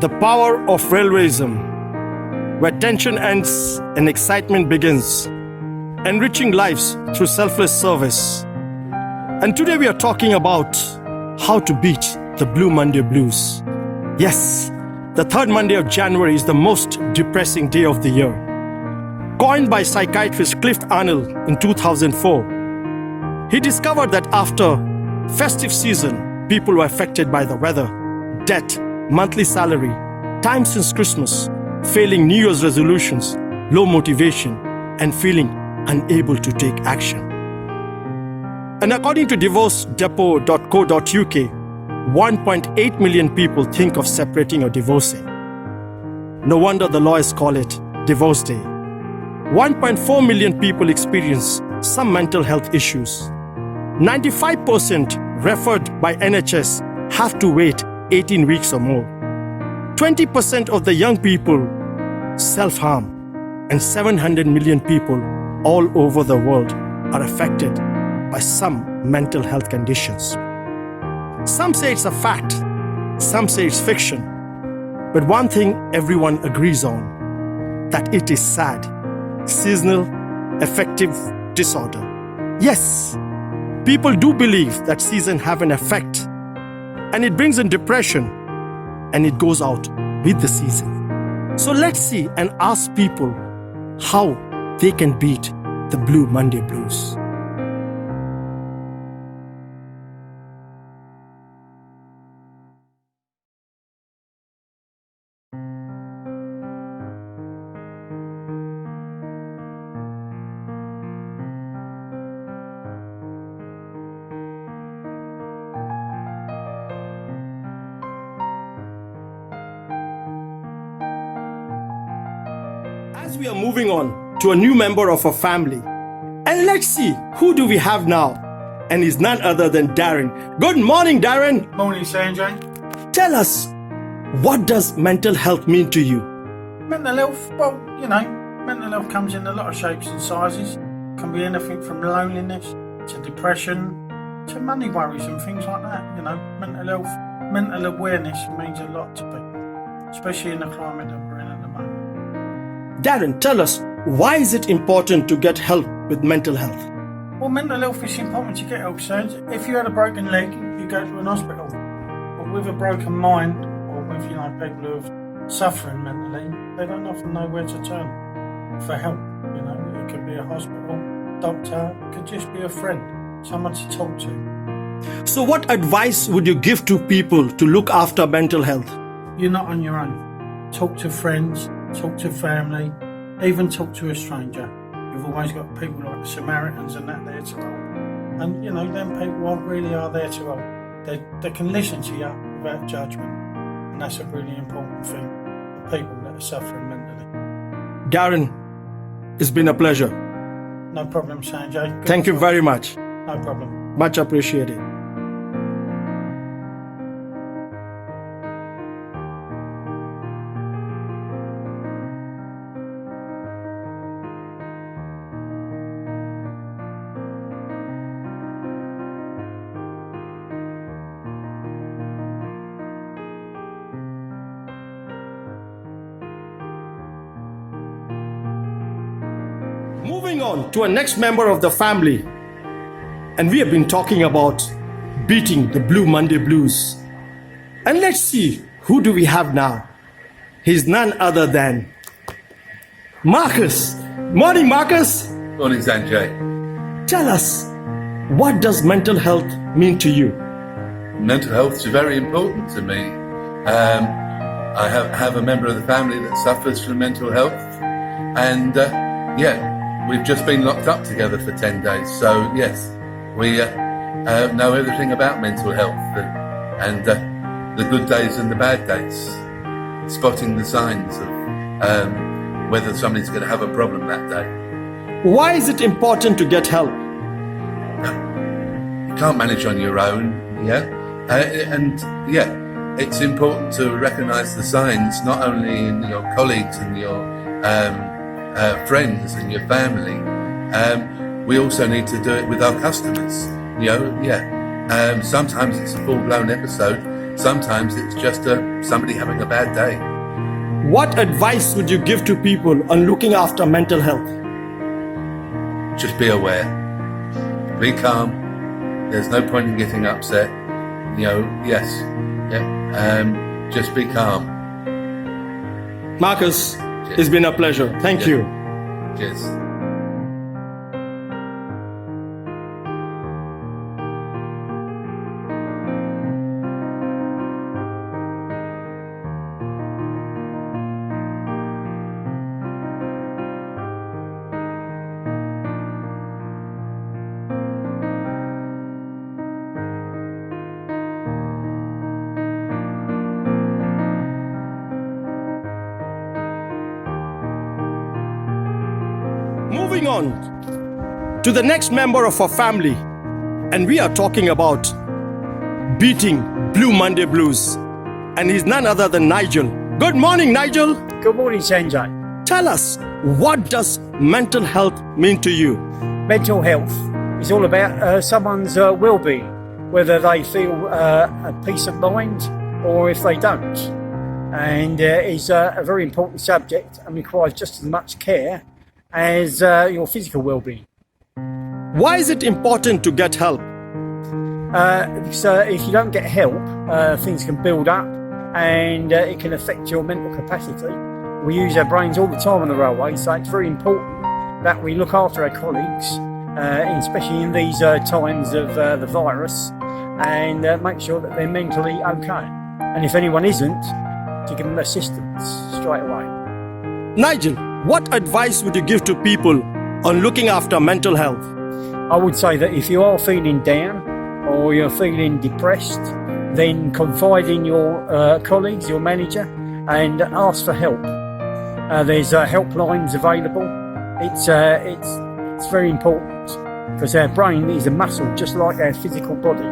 The power of Railwayism, where tension ends and excitement begins, enriching lives through selfless service. And today we are talking about how to beat the Blue Monday blues. Yes, the third Monday of January is the most depressing day of the year. Coined by psychiatrist Cliff Arnold in 2004, he discovered that after festive season, people were affected by the weather, debt, monthly salary, time since Christmas, failing New Year's resolutions, low motivation, and feeling unable to take action. And according to divorcedepot.co.uk, 1.8 million people think of separating or divorcing. No wonder the lawyers call it Divorce Day. 1.4 million people experience some mental health issues. 95% referred by NHS have to wait 18 weeks or more. 20% of the young people self-harm, and 700 million people all over the world are affected by some mental health conditions. Some say it's a fact, some say it's fiction, but one thing everyone agrees on, that it is sad, seasonal, affective disorder. Yes, people do believe that seasons have an effect, and it brings in depression, and it goes out with the season. So let's see and ask people how they can beat the Blue Monday blues. As we are moving on to a new member of our family, and let's see who do we have now, and he's none other than Darren. Good morning, Darren. Morning, Sanjay. Tell us, what does mental health mean to you? Mental health, well, mental health comes in a lot of shapes and sizes. Can be anything from loneliness to depression to money worries and things like that. Mental health, mental awareness means a lot to people, especially in the climate that we're in at the moment. Darren, tell us, why is it important to get help with mental health? Well, mental health is important to get help, Sanj. If you had a broken leg, you go to an hospital. But with a broken mind, or with people who are suffering mentally, they don't often know where to turn for help. It could be a hospital, doctor, it could just be a friend, someone to talk to. So what advice would you give to people to look after mental health? You're not on your own. Talk to friends, talk to family, even talk to a stranger. You've always got people like the Samaritans and that there to help. And them people really are there to help. They can listen to you without judgment. And that's a really important thing for people that are suffering mentally. Darren, it's been a pleasure. No problem, Sanjay. Thank you very much. No problem. Much appreciated. Moving on to our next member of the family, and we have been talking about beating the Blue Monday blues. And let's see, who do we have now? He's none other than Marcus. Morning, Marcus. Morning, Sanjay. Tell us, what does mental health mean to you? Mental health is very important to me. I have a member of the family that suffers from mental health, and we've just been locked up together for 10 days. So yes, we know everything about mental health and the good days and the bad days, spotting the signs of whether somebody's going to have a problem that day. Why is it important to get help? You can't manage on your own, it's important to recognise the signs, not only in your colleagues and your friends and your family. We also need to do it with our customers. Sometimes it's a full-blown episode. sometimes it's just somebody having a bad day. What advice would you give to people on looking after mental health? Just be aware, be calm. There's no point in getting upset. Just be calm. Marcus, it's been a pleasure. Thank you. Cheers. Moving on to the next member of our family, and we are talking about beating Blue Monday blues, and he's none other than Nigel. Good morning, Nigel. Good morning, Sanjay. Tell us, what does mental health mean to you? Mental health is all about someone's well-being, whether they feel a peace of mind or if they don't. And it's a very important subject and requires just as much care as your physical well-being. Why is it important to get help? So if you don't get help, things can build up and it can affect your mental capacity. We use our brains all the time on the railway, so it's very important that we look after our colleagues, especially in these times of the virus, and make sure that they're mentally okay. And if anyone isn't, to give them assistance straight away. Nigel, what advice would you give to people on looking after mental health? I would say that if you are feeling down or you're feeling depressed, then confide in your colleagues, your manager, and ask for help. There's helplines available. It's very important because our brain is a muscle just like our physical body,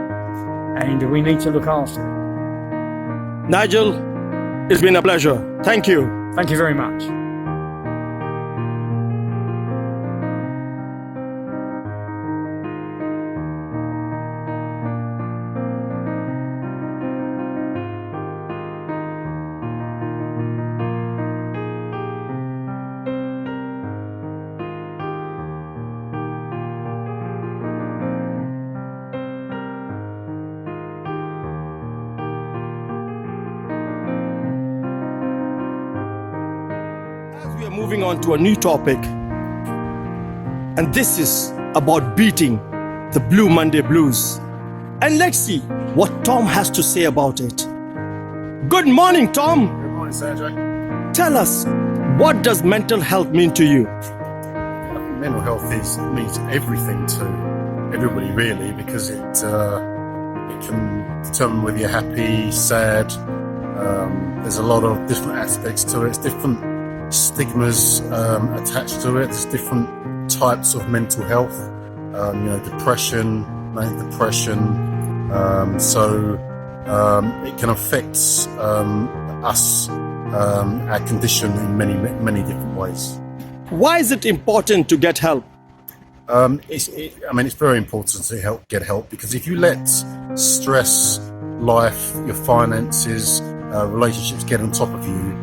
and we need to look after it. Nigel, it's been a pleasure. Thank you. Thank you very much. We are moving on to a new topic, and this is about beating the Blue Monday blues. And let's see what Tom has to say about it. Good morning, Tom. Good morning, Sanjay. Tell us, what does mental health mean to you? Mental health means everything to everybody, really, because it can determine whether you're happy, sad. There's a lot of different aspects to it. It's different stigmas attached to it. There's different types of mental health. Depression, manic depression. So it can affect us, our condition in many different ways. Why is it important to get help? It's very important to get help, because if you let stress, life, your finances, relationships get on top of you,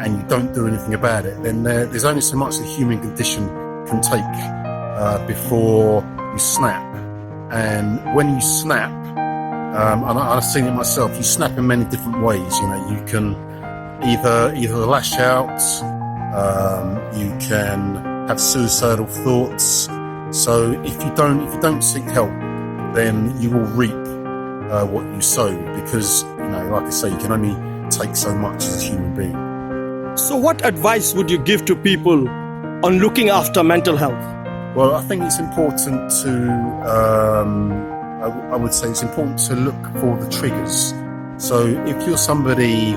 and you don't do anything about it, then there's only so much the human condition can take before you snap. And when you snap, and I've seen it myself, you snap in many different ways. You can either lash out, you can have suicidal thoughts. So if you don't seek help, then you will reap what you sow, because like I say, you can only take so much as a human being. So what advice would you give to people on looking after mental health? Well, I think it's important to, I would say it's important to look for the triggers. So if you're somebody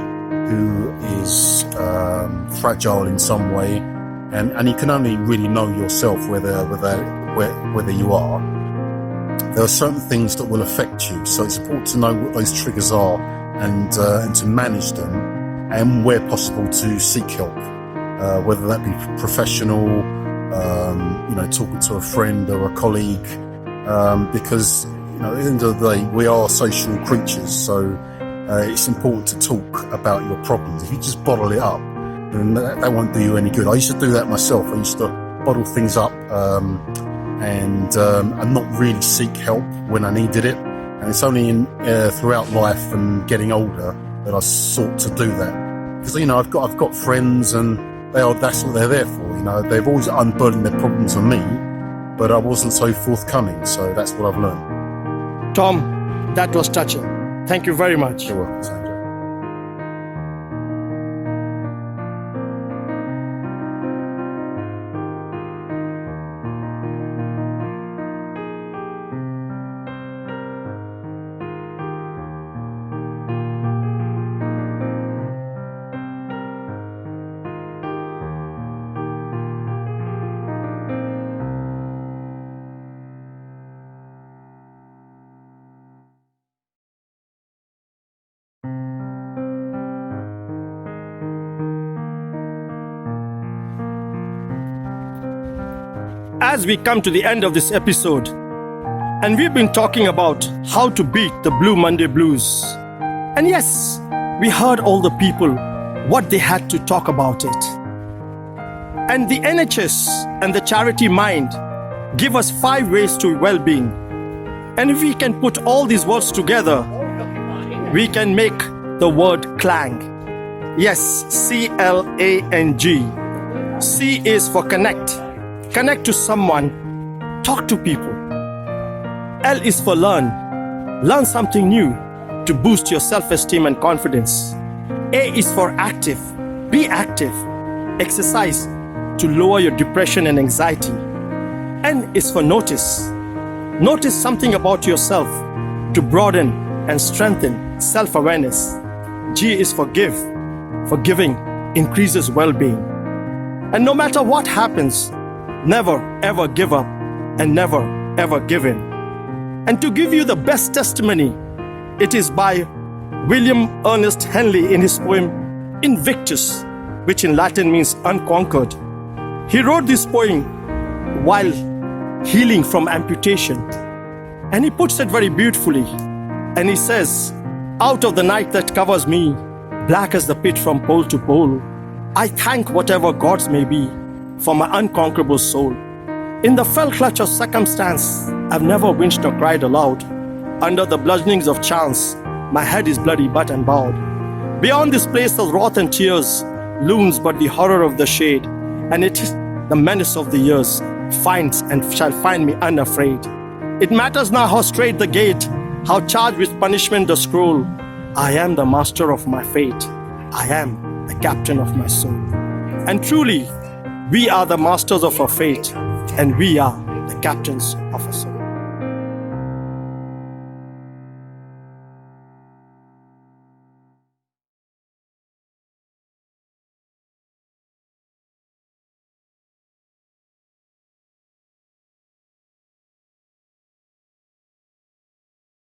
who is fragile in some way, and you can only really know yourself whether you are, there are certain things that will affect you. So it's important to know what those triggers are and to manage them, and where possible to seek help, whether that be professional, talking to a friend or a colleague, because at the end of the day we are social creatures. So it's important to talk about your problems. If you just bottle it up, then that won't do you any good. I used to do that myself. I used to bottle things up and not really seek help when I needed it. And it's only throughout life and getting older that I sought to do that. Because, you know, I've got friends, and that's what they're there for. You know, they've always unburdened their problems on me, but I wasn't so forthcoming. So that's what I've learned. Tom, that was touching. Thank you very much. You're welcome, Sandra. As we come to the end of this episode, and we've been talking about how to beat the Blue Monday blues. And yes, we heard all the people, what they had to talk about it. And the NHS and the charity Mind give us 5 ways to well-being. And if we can put all these words together, we can make the word clang. Yes, C-L-A-N-G. C is for connect. Connect to someone, talk to people. L is for learn. Learn something new to boost your self-esteem and confidence. A is for active. Be active. Exercise to lower your depression and anxiety. N is for notice. Notice something about yourself to broaden and strengthen self-awareness. G is for give. Forgiving increases well-being. And no matter what happens, never ever give up and never ever give in. And to give you the best testimony, it is by William Ernest Henley in his poem Invictus, which in Latin means unconquered. He wrote this poem while healing from amputation. And he puts it very beautifully. And he says, out of the night that covers me, black as the pit from pole to pole, I thank whatever gods may be for my unconquerable soul. In the fell clutch of circumstance, I've never winced or cried aloud. Under the bludgeonings of chance, my head is bloody but unbowed. Beyond this place of wrath and tears looms but the horror of the shade, and it is the menace of the years finds and shall find me unafraid. It matters not how straight the gate, how charged with punishment the scroll. I am the master of my fate. I am the captain of my soul. And truly, we are the masters of our fate, and we are the captains of our soul.